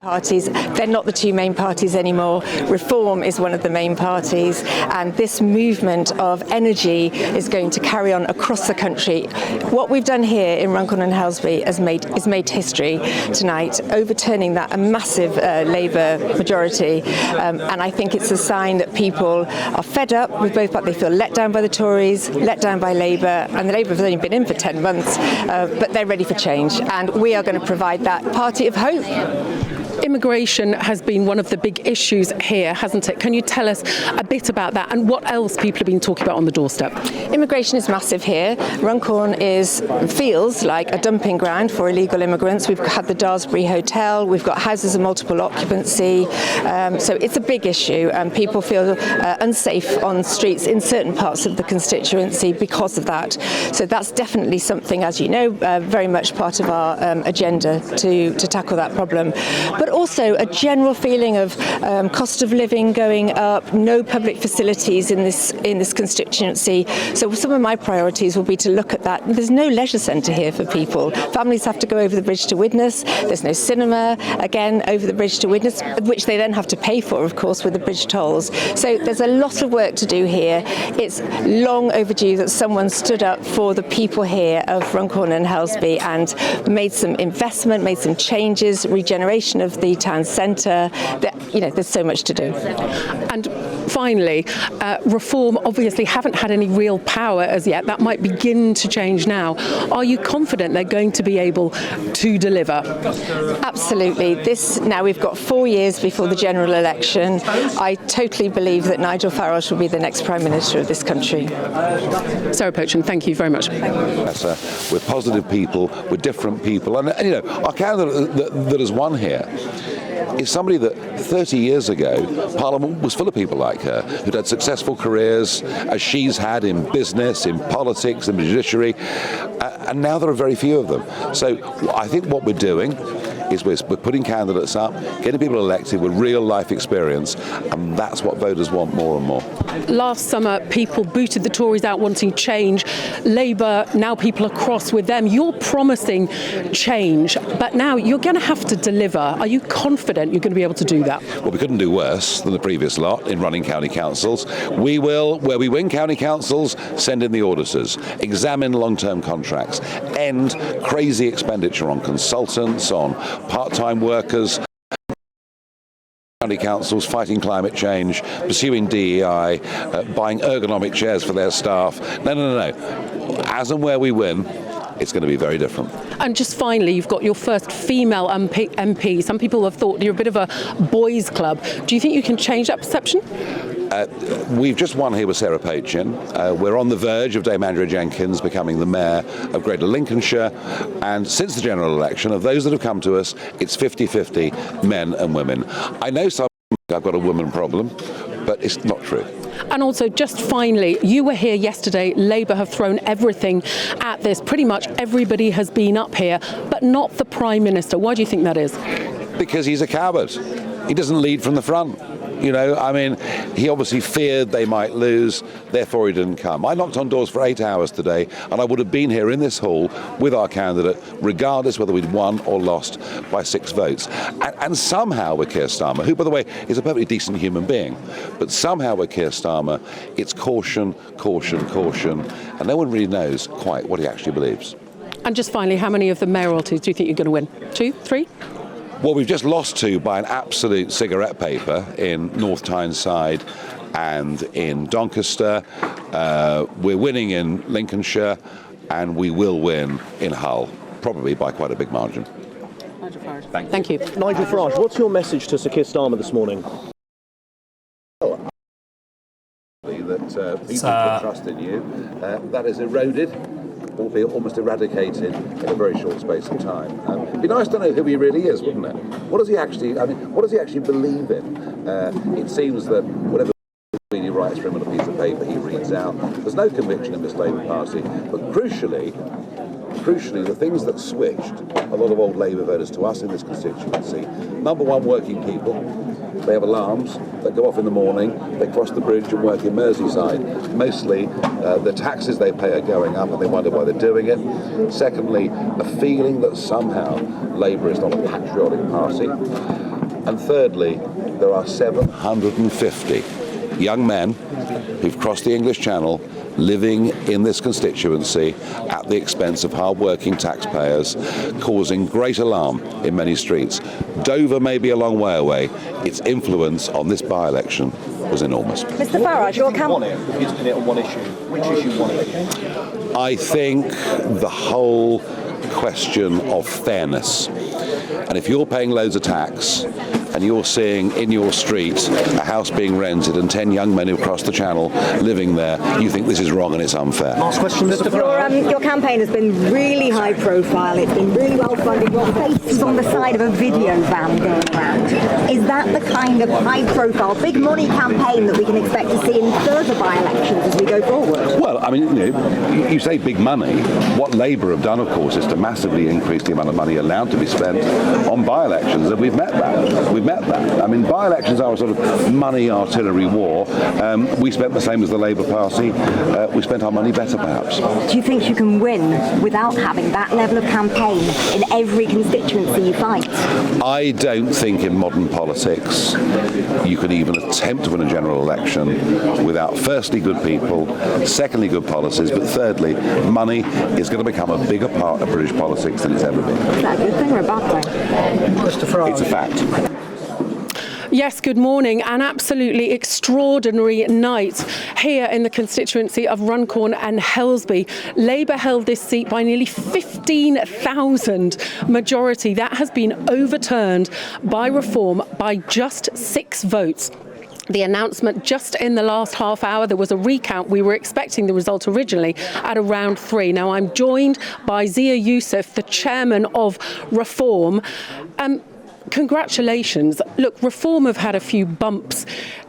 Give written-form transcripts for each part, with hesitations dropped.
Parties, they're not the two main parties anymore. Reform is one of the main parties, and this movement of energy is going to carry on across the country. What we've done here in Runcorn and Helsby is made history tonight, overturning that a massive Labour majority, and I think it's a sign that people are fed up with both parties. They feel let down by the Tories, let down by Labour, and the Labour have only been in for 10 months, but they're ready for change, and we are going to provide that party of hope. Immigration has been one of the big issues here, hasn't it? Can you tell us a bit about that and what else people have been talking about on the doorstep? Immigration is massive here. Runcorn feels like a dumping ground for illegal immigrants. We've had the Daresbury Hotel, we've got houses of multiple occupancy, so it's a big issue, and people feel unsafe on streets in certain parts of the constituency because of that. So that's definitely something, as you know, very much part of our agenda to tackle that problem. But also a general feeling of cost of living going up, no public facilities in this constituency. So some of my priorities will be to look at that. There's no leisure centre here for people. Families have to go over the bridge to Widnes. There's no cinema, again, over the bridge to Widnes, which they then have to pay for, of course, with the bridge tolls. So there's a lot of work to do here. It's long overdue that someone stood up for the people here of Runcorn and Helsby and made some investment, made some changes, regeneration of the town centre. There's so much to do. And finally, Reform obviously haven't had any real power as yet. That might begin to change now. Are you confident they're going to be able to deliver? Absolutely. Now we've got 4 years before the general election. I totally believe that Nigel Farage will be the next Prime Minister of this country. Sarah Pochin, thank you very much. We're positive people, we're different people, and our candidate that has won here is somebody that 30 years ago Parliament was full of people like her who'd had successful careers as she's had in business, in politics, in the judiciary, and now there are very few of them. So I think what we're doing is we're putting candidates up, getting people elected with real life experience, and that's what voters want more and more. Last summer, people booted the Tories out wanting change. Labour, now people are cross with them. You're promising change, but now you're going to have to deliver. Are you confident you're going to be able to do that? Well, we couldn't do worse than the previous lot in running county councils. We will, where we win county councils, send in the auditors, examine long-term contracts, end crazy expenditure on consultants, on part-time workers, county councils fighting climate change, pursuing DEI, buying ergonomic chairs for their staff. No. As and where we win, it's going to be very different. And just finally, you've got your first female MP. Some people have thought you're a bit of a boys' club. Do you think you can change that perception? We've just won here with Sarah Pochin. We're on the verge of Dame Andrea Jenkins becoming the mayor of Greater Lincolnshire, and since the general election, of those that have come to us, it's 50-50 men and women. I know some I've got a woman problem, but it's not true. And also, just finally, you were here yesterday. Labour have thrown everything at this. Pretty much everybody has been up here, but not the Prime Minister. Why do you think that is? Because he's a coward. He doesn't lead from the front. He obviously feared they might lose, therefore he didn't come. I knocked on doors for 8 hours today, and I would have been here in this hall with our candidate, regardless whether we'd won or lost by 6 votes. And somehow with Keir Starmer, who, by the way, is a perfectly decent human being, but somehow with Keir Starmer, it's caution, and no one really knows quite what he actually believes. And just finally, how many of the mayoralties do you think you're going to win? 2, 3? Well, we've just lost 2 by an absolute cigarette paper in North Tyneside and in Doncaster. We're winning in Lincolnshire, and we will win in Hull, probably by quite a big margin. Nigel Farage. Thank you. Nigel Farage, what's your message to Sir Keir Starmer this morning? That people put trust in you. That is eroded, albeit almost eradicated in a very short space of time. It'd be nice to know who he really is, wouldn't it? What does he actually believe in? It seems that whatever he writes for him on a piece of paper, he reads out. There's no conviction in this Labour Party, but crucially, crucially, the things that switched a lot of old Labour voters to us in this constituency, number one, working people. They have alarms that go off in the morning. They cross the bridge and work in Merseyside. Mostly, the taxes they pay are going up and they wonder why they're doing it. Secondly, a feeling that somehow Labour is not a patriotic party. And thirdly, there are 750 young men who've crossed the English Channel living in this constituency at the expense of hard-working taxpayers, causing great alarm in many streets. Dover may be a long way away. Its influence on this by-election was enormous. Mr Farage, your campaign... If you spin it on one issue, which issue won it? I think the whole question of fairness. And if you're paying loads of tax and you're seeing in your street a house being rented and 10 young men who crossed the channel living there, you think this is wrong and it's unfair. Last question, Mr Farage. Your campaign has been really high profile. It's been really well funded. Your face is on the side of a video van going around. Is that the kind of high profile, big money campaign that we can expect to see in further by-elections as we go forward? Well, I mean, you say big money. What Labour have done, of course, is to massively increase the amount of money allowed to be spent on by-elections, and we've met that. I mean, by-elections are a sort of money artillery war. We spent the same as the Labour Party. We spent our money better, perhaps. Do you think you can win without having that level of campaign in every constituency you fight? I don't think in modern politics you can even attempt to win a general election without firstly good people, secondly good policies, but thirdly money is going to become a bigger part of British politics than it's ever been. Is that a good thing or a bad thing? Mr Farage. It's a fact. Yes, good morning. An absolutely extraordinary night here in the constituency of Runcorn and Helsby. Labour held this seat by nearly 15,000 majority. That has been overturned by Reform by just 6 votes. The announcement just in the last half hour, there was a recount. We were expecting the result originally at around 3. Now I'm joined by Zia Youssef, the chairman of Reform. Congratulations. Look, Reform have had a few bumps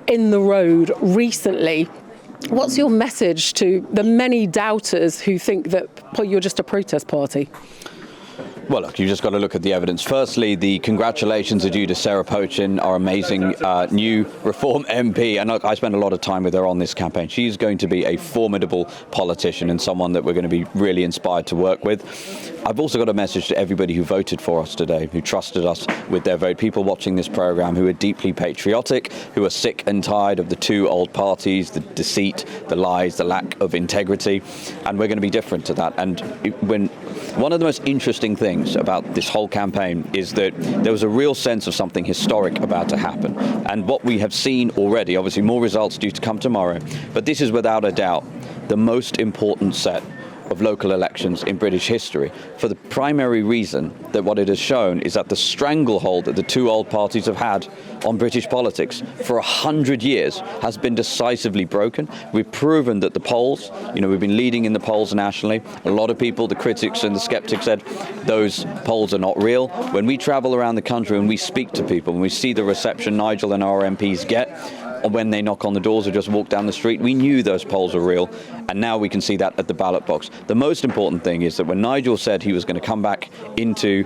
in the road recently. What's your message to the many doubters who think that you're just a protest party? Well, look, you've just got to look at the evidence. Firstly, the congratulations are due to Sarah Pochin, our amazing new Reform MP. And look, I spent a lot of time with her on this campaign. She's going to be a formidable politician and someone that we're going to be really inspired to work with. I've also got a message to everybody who voted for us today, who trusted us with their vote. People watching this programme who are deeply patriotic, who are sick and tired of the 2 old parties, the deceit, the lies, the lack of integrity. And we're going to be different to that. And one of the most interesting things about this whole campaign is that there was a real sense of something historic about to happen. And what we have seen already, obviously more results due to come tomorrow, but this is without a doubt the most important set of local elections in British history, for the primary reason that what it has shown is that the stranglehold that the 2 old parties have had on British politics for 100 years has been decisively broken. We've proven that the polls, we've been leading in the polls nationally. A lot of people, the critics and the skeptics, said those polls are not real. When we travel around the country and we speak to people and we see the reception Nigel and our MPs get, or when they knock on the doors or just walk down the street, we knew those polls are real, and now we can see that at the ballot box. The most important thing is that when Nigel said he was going to come back into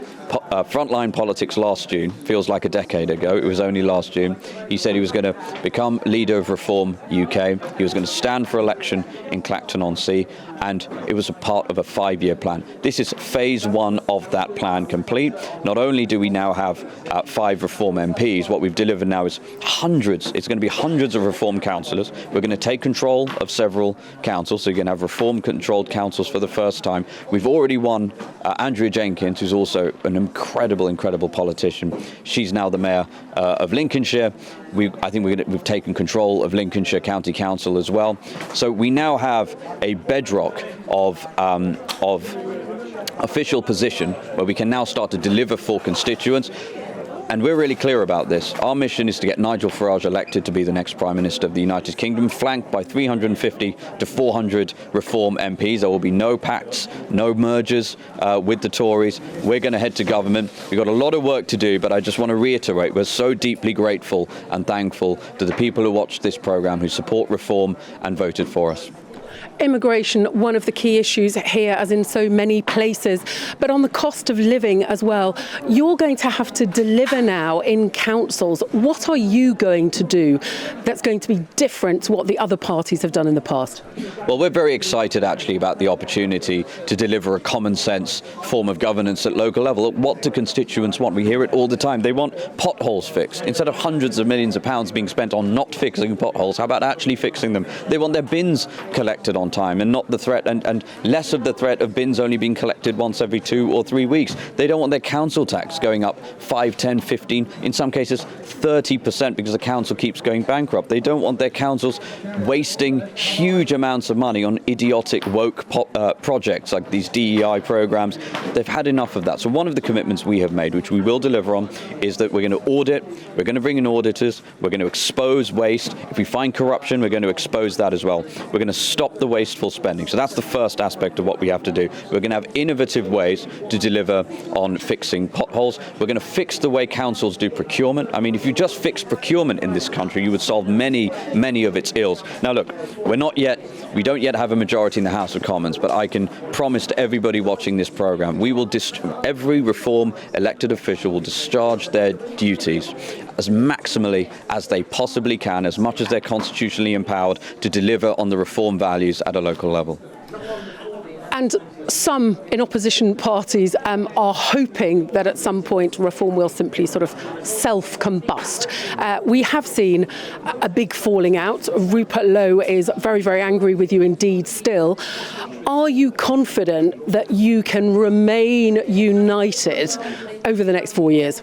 frontline politics last June, feels like a decade ago, it was only last June, he said he was going to become leader of Reform UK, he was going to stand for election in Clacton-on-Sea, and it was a part of a 5-year plan. This is phase 1 of that plan complete. Not only do we now have 5 Reform MPs, what we've delivered now is hundreds, it's going to be hundreds of Reform councillors. We're going to take control of several councils, so you're going to have Reform-controlled councils for the first time. We've already won Andrea Jenkins, who's also an incredible politician. She's now the mayor of Lincolnshire. I think we've taken control of Lincolnshire County Council as well. So we now have a bedrock of official position where we can now start to deliver for constituents. And we're really clear about this. Our mission is to get Nigel Farage elected to be the next Prime Minister of the United Kingdom, flanked by 350 to 400 Reform MPs. There will be no pacts, no mergers with the Tories. We're going to head to government. We've got a lot of work to do, but I just want to reiterate, we're so deeply grateful and thankful to the people who watched this programme, who support Reform and voted for us. immigration, one of the key issues here, as in so many places, but on the cost of living as well. You're going to have to deliver now in councils. What are you going to do that's going to be different to what the other parties have done in the past? Well, we're very excited actually about the opportunity to deliver a common sense form of governance at local level. What do constituents want? We hear it all the time. They want potholes fixed. Instead of hundreds of millions of pounds being spent on not fixing potholes, how about actually fixing them? They want their bins collected on time and not the threat and less of the threat of bins only being collected once every 2 or 3 weeks. They don't want their council tax going up 5, 10, 15, in some cases 30% because the council keeps going bankrupt. They don't want their councils wasting huge amounts of money on idiotic woke projects like these DEI programs. They've had enough of that. So one of the commitments we have made, which we will deliver on, is that we're going to audit, we're going to bring in auditors, we're going to expose waste. If we find corruption, we're going to expose that as well. We're going to stop the wasteful spending. So that's the first aspect of what we have to do. We're going to have innovative ways to deliver on fixing potholes. We're going to fix the way councils do procurement. I mean, if you just fix procurement in this country, you would solve many of its ills. Now look, we don't yet have a majority in the House of Commons, but I can promise to everybody watching this programme, every Reform elected official will discharge their duties as maximally as they possibly can, as much as they're constitutionally empowered to deliver on the Reform values at a local level. And some in opposition parties are hoping that at some point Reform will simply sort of self-combust. We have seen a big falling out. Rupert Lowe is very, very angry with you indeed still. Are you confident that you can remain united over the next 4 years?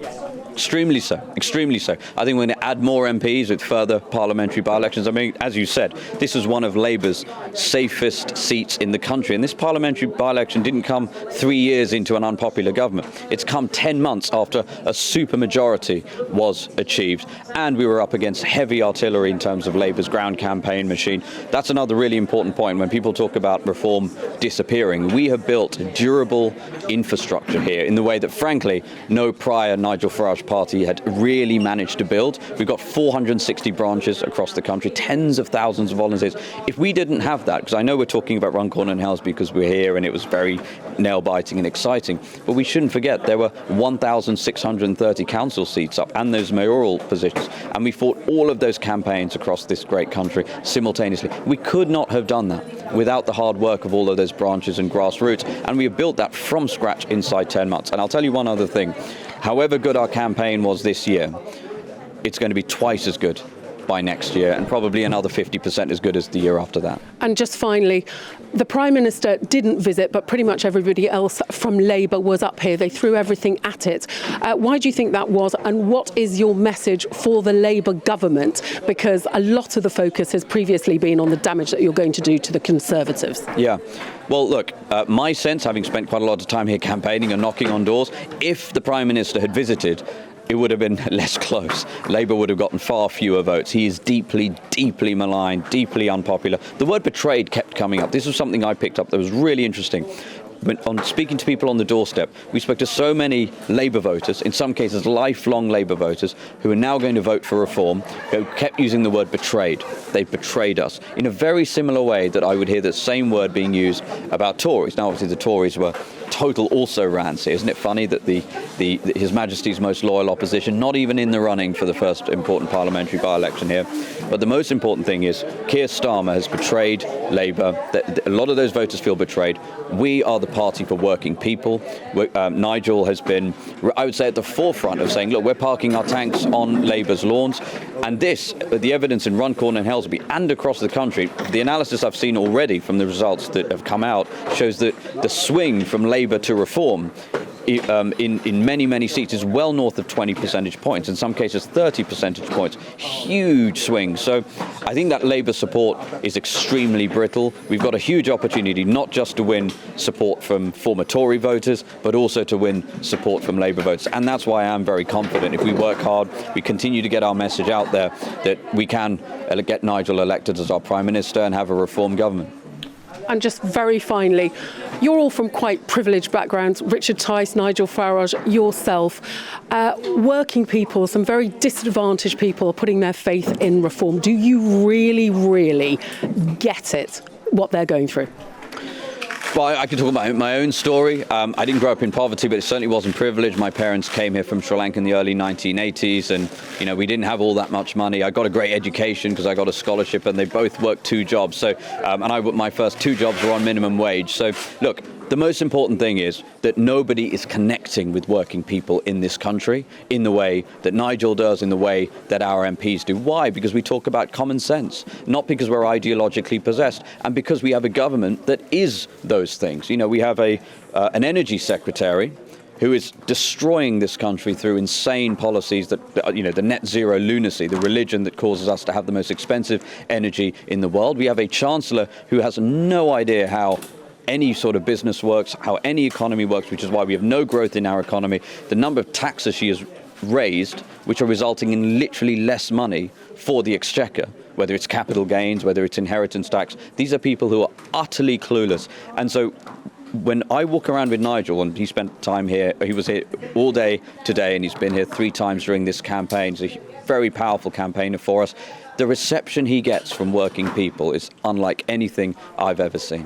Extremely so, extremely so. I think we're going to add more MPs with further parliamentary by-elections. I mean, as you said, this was one of Labour's safest seats in the country. And this parliamentary by-election didn't come 3 years into an unpopular government. It's come 10 months after a supermajority was achieved. And we were up against heavy artillery in terms of Labour's ground campaign machine. That's another really important point when people talk about Reform disappearing. We have built durable infrastructure here in the way that, frankly, no prior Nigel Farage party had really managed to build. We've got 460 branches across the country, tens of thousands of volunteers. If we didn't have that, because I know we're talking about Runcorn and Helsby because we're here and it was very nail-biting and exciting, but we shouldn't forget there were 1,630 council seats up and those mayoral positions, and we fought all of those campaigns across this great country simultaneously. We could not have done that without the hard work of all of those branches and grassroots, and we have built that from scratch inside 10 months. And I'll tell you one other thing. However good our campaign was this year, it's going to be twice as good by next year and probably another 50% as good as the year after that. And just finally, the Prime Minister didn't visit, but pretty much everybody else from Labour was up here. They threw everything at it. Why do you think that was, and what is your message for the Labour government? Because a lot of the focus has previously been on the damage that you're going to do to the Conservatives. Yeah. Well, look, my sense, having spent quite a lot of time here campaigning and knocking on doors, if the Prime Minister had visited, it would have been less close. Labour would have gotten far fewer votes. He is deeply, deeply maligned, deeply unpopular. The word betrayed kept coming up. This was something I picked up that was really interesting. On speaking to people on the doorstep, we spoke to so many Labour voters, in some cases lifelong Labour voters, who are now going to vote for Reform, who kept using the word betrayed. They betrayed us. In a very similar way that I would hear the same word being used about Tories. Now, obviously, the Tories were total also-rans here. Isn't it funny that His Majesty's most loyal opposition, not even in the running for the first important parliamentary by-election here, but the most important thing is Keir Starmer has betrayed Labour. A lot of those voters feel betrayed. We are the party for working people. Nigel has been, I would say, at the forefront of saying, look, we're parking our tanks on Labour's lawns. And the evidence in Runcorn and Helsby and across the country, the analysis I've seen already from the results that have come out shows that the swing from Labour to Reform in many seats is well north of 20 percentage points, in some cases 30 percentage points. Huge swings. So I think that Labour support is extremely brittle. We've got a huge opportunity not just to win support from former Tory voters, but also to win support from Labour voters. And that's why I am very confident. If we work hard, we continue to get our message out there, that we can get Nigel elected as our Prime Minister and have a Reform government. And just very finally, you're all from quite privileged backgrounds. Richard Tice, Nigel Farage, yourself. Working people, some very disadvantaged people are putting their faith in Reform. Do you really, really get it? what they're going through? Well, I can talk about my own story. I didn't grow up in poverty, but it certainly wasn't privileged. My parents came here from Sri Lanka in the early 1980s, and we didn't have all that much money. I got a great education because I got a scholarship, and they both worked 2 jobs. So, my first 2 jobs were on minimum wage. So, look. The most important thing is that nobody is connecting with working people in this country in the way that Nigel does, in the way that our MPs do. Why? Because we talk about common sense, not because we're ideologically possessed, and because we have a government that is those things. We have an energy secretary who is destroying this country through insane policies that, the net zero lunacy, the religion that causes us to have the most expensive energy in the world. We have a chancellor who has no idea how any sort of business works, how any economy works, which is why we have no growth in our economy. The number of taxes she has raised, which are resulting in literally less money for the exchequer, whether it's capital gains, whether it's inheritance tax. These are people who are utterly clueless. And so when I walk around with Nigel, and he spent time here, he was here all day today, and he's been here 3 times during this campaign. He's a very powerful campaigner for us. The reception he gets from working people is unlike anything I've ever seen.